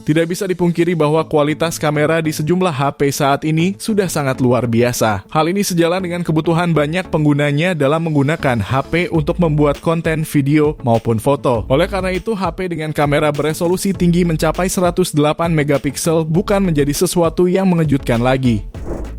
Tidak bisa dipungkiri bahwa kualitas kamera di sejumlah HP saat ini sudah sangat luar biasa. Hal ini sejalan dengan kebutuhan banyak penggunanya dalam menggunakan HP untuk membuat konten video maupun foto. Oleh karena itu, HP dengan kamera beresolusi tinggi mencapai 108 megapiksel bukan menjadi sesuatu yang mengejutkan lagi.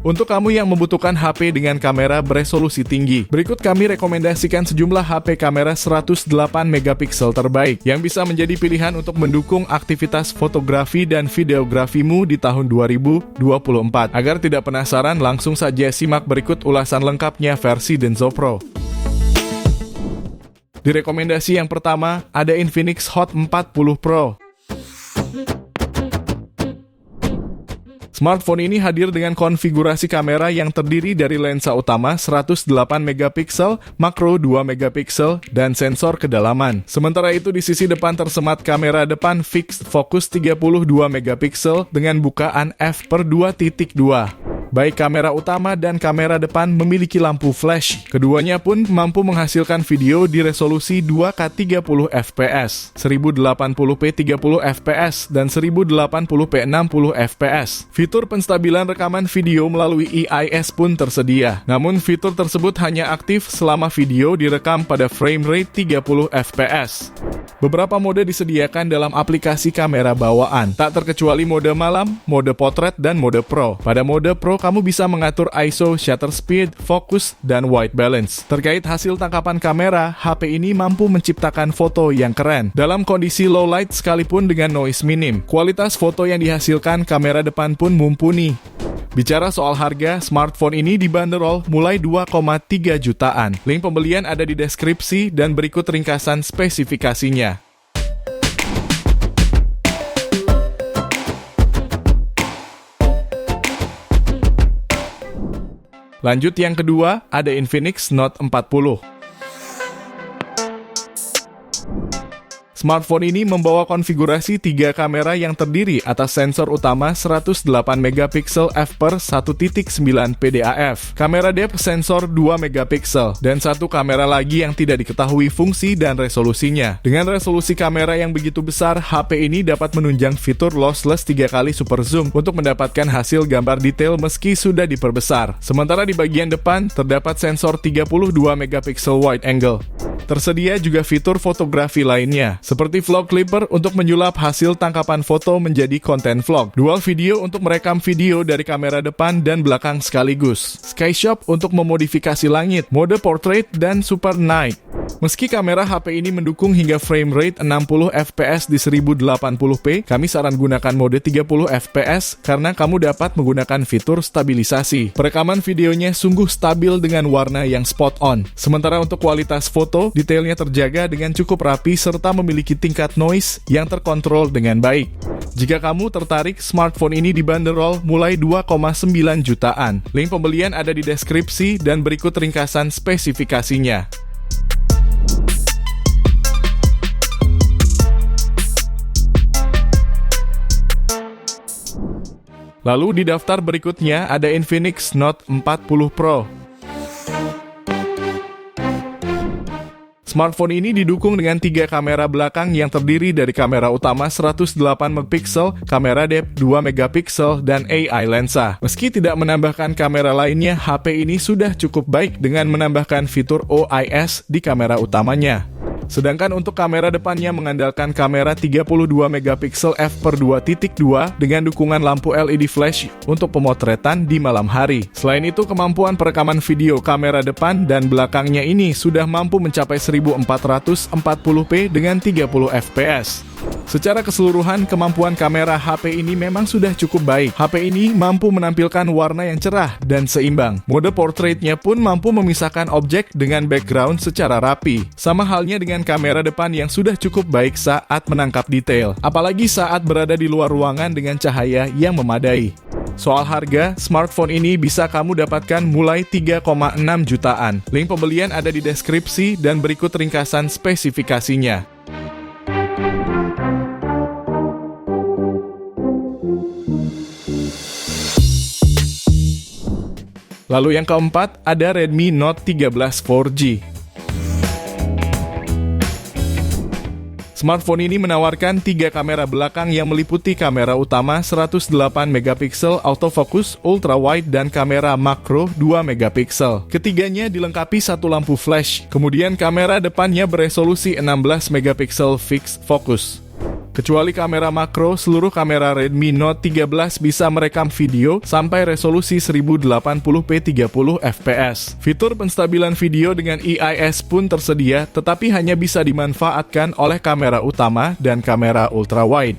Untuk kamu yang membutuhkan HP dengan kamera beresolusi tinggi, berikut kami rekomendasikan sejumlah HP kamera 108 megapiksel terbaik yang bisa menjadi pilihan untuk mendukung aktivitas fotografi dan videografimu di tahun 2024. Agar tidak penasaran, langsung saja simak berikut ulasan lengkapnya versi Denso Pro. Di rekomendasi yang pertama, ada Infinix Hot 40 Pro. Smartphone ini hadir dengan konfigurasi kamera yang terdiri dari lensa utama 108 megapiksel, makro 2 megapiksel, dan sensor kedalaman. Sementara itu di sisi depan tersemat kamera depan fixed focus 32 megapiksel dengan bukaan f/2.2. Baik kamera utama dan kamera depan memiliki lampu flash. Keduanya pun mampu menghasilkan video di resolusi 2K 30 fps, 1080p 30 fps, dan 1080p 60 fps. Fitur penstabilan rekaman video melalui EIS pun tersedia. Namun fitur tersebut hanya aktif selama video direkam pada frame rate 30 fps. Beberapa mode disediakan dalam aplikasi kamera bawaan, tak terkecuali mode malam, mode potret, dan mode pro. Pada mode pro, kamu bisa mengatur ISO, shutter speed, fokus, dan white balance. Terkait hasil tangkapan kamera, HP ini mampu menciptakan foto yang keren dalam kondisi low light sekalipun dengan noise minim. Kualitas foto yang dihasilkan kamera depan pun mumpuni. Bicara soal harga, smartphone ini dibanderol mulai 2,3 jutaan. Link pembelian ada di deskripsi dan berikut ringkasan spesifikasinya. Lanjut yang kedua, ada Infinix Note 40. Smartphone ini membawa konfigurasi 3 kamera yang terdiri atas sensor utama 108 megapiksel f/1.9 PDAF, kamera depth sensor 2 megapiksel, dan satu kamera lagi yang tidak diketahui fungsi dan resolusinya. Dengan resolusi kamera yang begitu besar, HP ini dapat menunjang fitur lossless 3 kali super zoom untuk mendapatkan hasil gambar detail meski sudah diperbesar. Sementara di bagian depan, terdapat sensor 32 megapiksel wide angle. Tersedia juga fitur fotografi lainnya, seperti vlog clipper untuk menyulap hasil tangkapan foto menjadi konten vlog, dual video untuk merekam video dari kamera depan dan belakang sekaligus, Skyshop untuk memodifikasi langit, mode portrait, dan super night. Meski kamera HP ini mendukung hingga frame rate 60 fps di 1080p, kami saran gunakan mode 30 fps karena kamu dapat menggunakan fitur stabilisasi. Perekaman videonya sungguh stabil dengan warna yang spot on. Sementara untuk kualitas foto, detailnya terjaga dengan cukup rapi serta memiliki tingkat noise yang terkontrol dengan baik. Jika kamu tertarik, smartphone ini dibanderol mulai 2,9 jutaan. Link pembelian ada di deskripsi dan berikut ringkasan spesifikasinya. Lalu di daftar berikutnya ada Infinix Note 40 Pro. Smartphone ini didukung dengan 3 kamera belakang yang terdiri dari kamera utama 108 megapiksel, kamera depth 2 megapiksel, dan AI lensa. Meski tidak menambahkan kamera lainnya, HP ini sudah cukup baik dengan menambahkan fitur OIS di kamera utamanya. Sedangkan untuk kamera depannya mengandalkan kamera 32 megapiksel f/2.2 dengan dukungan lampu LED flash untuk pemotretan di malam hari. Selain itu, kemampuan perekaman video kamera depan dan belakangnya ini sudah mampu mencapai 1440p dengan 30 fps. Secara keseluruhan, kemampuan kamera HP ini memang sudah cukup baik. HP ini mampu menampilkan warna yang cerah dan seimbang. Mode portraitnya pun mampu memisahkan objek dengan background secara rapi. Sama halnya dengan kamera depan yang sudah cukup baik saat menangkap detail, apalagi saat berada di luar ruangan dengan cahaya yang memadai. Soal harga, smartphone ini bisa kamu dapatkan mulai 3,6 jutaan. Link pembelian ada di deskripsi dan berikut ringkasan spesifikasinya. Lalu yang keempat, ada Redmi Note 13 4G. Smartphone ini menawarkan 3 kamera belakang yang meliputi kamera utama 108 megapiksel autofocus ultra wide dan kamera makro 2 megapiksel. Ketiganya dilengkapi satu lampu flash. Kemudian kamera depannya beresolusi 16 megapiksel fixed focus. Kecuali kamera makro, seluruh kamera Redmi Note 13 bisa merekam video sampai resolusi 1080p 30 fps. Fitur penstabilan video dengan EIS pun tersedia, tetapi hanya bisa dimanfaatkan oleh kamera utama dan kamera ultrawide.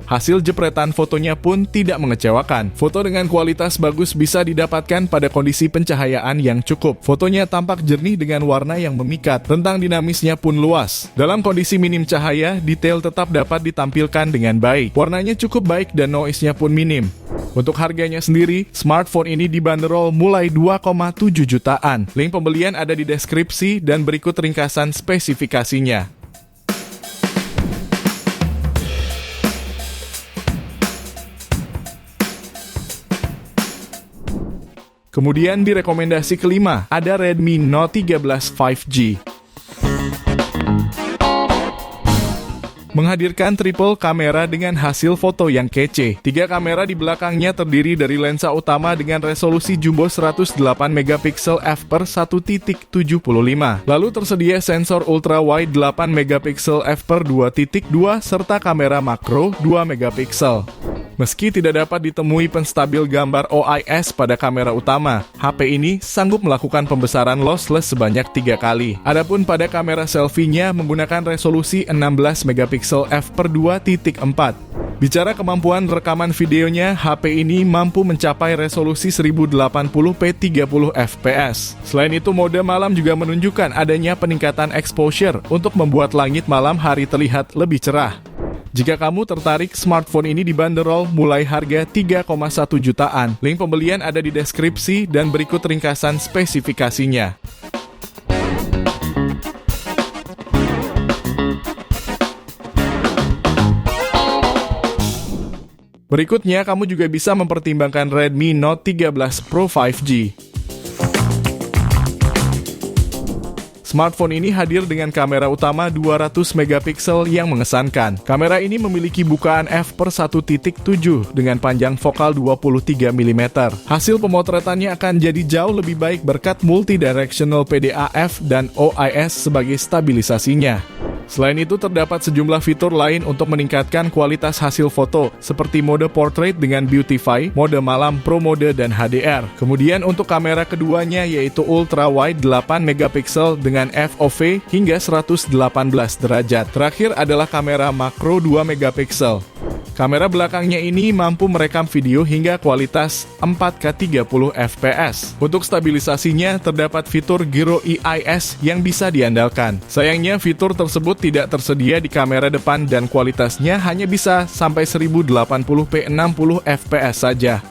Hasil jepretan fotonya pun tidak mengecewakan. Foto dengan kualitas bagus bisa didapatkan pada kondisi pencahayaan yang cukup. Fotonya tampak jernih dengan warna yang memikat. Rentang dinamisnya pun luas. Dalam kondisi minim cahaya, detail tetap dapat ditampilkan dengan baik. Warnanya cukup baik dan noise-nya pun minim. Untuk harganya sendiri, smartphone ini dibanderol mulai 2,7 jutaan. Link pembelian ada di deskripsi dan berikut ringkasan spesifikasinya. Kemudian di rekomendasi kelima, ada Redmi Note 13 5G. Menghadirkan triple kamera dengan hasil foto yang kece. 3 kamera di belakangnya terdiri dari lensa utama dengan resolusi jumbo 108 megapiksel f/1.75. Lalu tersedia sensor ultra wide 8 megapiksel f/2.2 serta kamera makro 2 megapiksel. Meski tidak dapat ditemui penstabil gambar OIS pada kamera utama, HP ini sanggup melakukan pembesaran lossless sebanyak 3 kali. Adapun pada kamera selfie-nya menggunakan resolusi 16 megapiksel f/2.4. Bicara kemampuan rekaman videonya, HP ini mampu mencapai resolusi 1080p 30 fps. Selain itu, mode malam juga menunjukkan adanya peningkatan exposure untuk membuat langit malam hari terlihat lebih cerah. Jika kamu tertarik, smartphone ini dibanderol mulai harga 3,1 jutaan. Link pembelian ada di deskripsi dan berikut ringkasan spesifikasinya. Berikutnya, kamu juga bisa mempertimbangkan Redmi Note 13 Pro 5G. Smartphone ini hadir dengan kamera utama 200 megapiksel yang mengesankan. Kamera ini memiliki bukaan f/1.7 dengan panjang fokal 23 mm. Hasil pemotretannya akan jadi jauh lebih baik berkat multidirectional PDAF dan OIS sebagai stabilisasinya. Selain itu, terdapat sejumlah fitur lain untuk meningkatkan kualitas hasil foto, seperti mode portrait dengan Beautify, mode malam, Pro Mode, dan HDR. Kemudian untuk kamera keduanya yaitu Ultra Wide 8 megapiksel dengan FOV hingga 118 derajat. Terakhir adalah kamera makro 2 megapiksel. Kamera belakangnya ini mampu merekam video hingga kualitas 4K 30 fps. Untuk stabilisasinya, terdapat fitur Gyro EIS yang bisa diandalkan. Sayangnya, fitur tersebut tidak tersedia di kamera depan dan kualitasnya hanya bisa sampai 1080p 60 fps saja.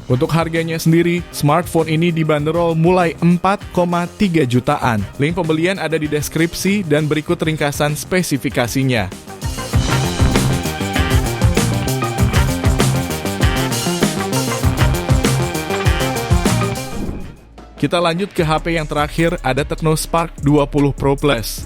Untuk harganya sendiri, smartphone ini dibanderol mulai 4,3 jutaan. Link pembelian ada di deskripsi dan berikut ringkasan spesifikasinya. Kita lanjut ke HP yang terakhir, ada Tecno Spark 20 Pro Plus.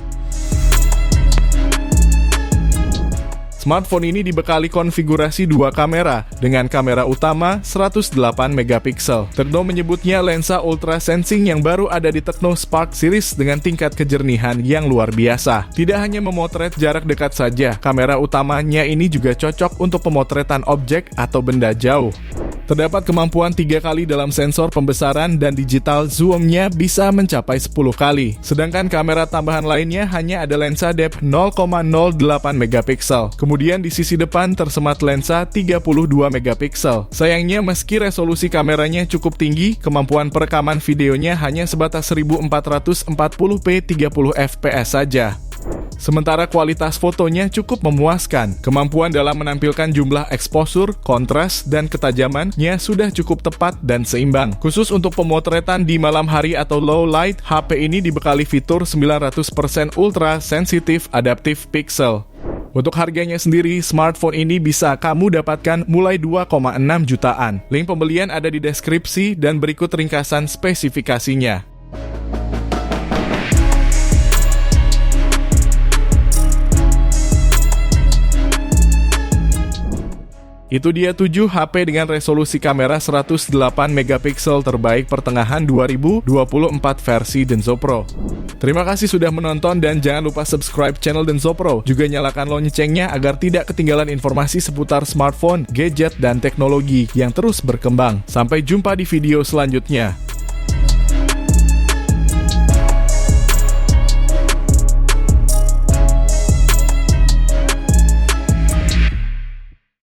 Smartphone ini dibekali konfigurasi 2 kamera, dengan kamera utama 108 megapiksel. Tecno menyebutnya lensa ultra sensing yang baru ada di Tecno Spark series dengan tingkat kejernihan yang luar biasa. Tidak hanya memotret jarak dekat saja, kamera utamanya ini juga cocok untuk pemotretan objek atau benda jauh. Terdapat kemampuan 3 kali dalam sensor pembesaran dan digital zoom-nya bisa mencapai 10 kali. Sedangkan kamera tambahan lainnya hanya ada lensa depth 0,08 megapiksel. Kemudian di sisi depan tersemat lensa 32 megapiksel. Sayangnya meski resolusi kameranya cukup tinggi, kemampuan perekaman videonya hanya sebatas 1440p 30 fps saja. Sementara kualitas fotonya cukup memuaskan. Kemampuan dalam menampilkan jumlah exposure, kontras, dan ketajamannya sudah cukup tepat dan seimbang. Khusus untuk pemotretan di malam hari atau low light, HP ini dibekali fitur 900% Ultra Sensitive Adaptive Pixel. Untuk harganya sendiri, smartphone ini bisa kamu dapatkan mulai 2,6 jutaan. Link pembelian ada di deskripsi dan berikut ringkasan spesifikasinya. Itu dia 7 HP dengan resolusi kamera 108 megapiksel terbaik pertengahan 2024 versi Denso Pro. Terima kasih sudah menonton dan jangan lupa subscribe channel Denso Pro. Juga nyalakan loncengnya agar tidak ketinggalan informasi seputar smartphone, gadget, dan teknologi yang terus berkembang. Sampai jumpa di video selanjutnya.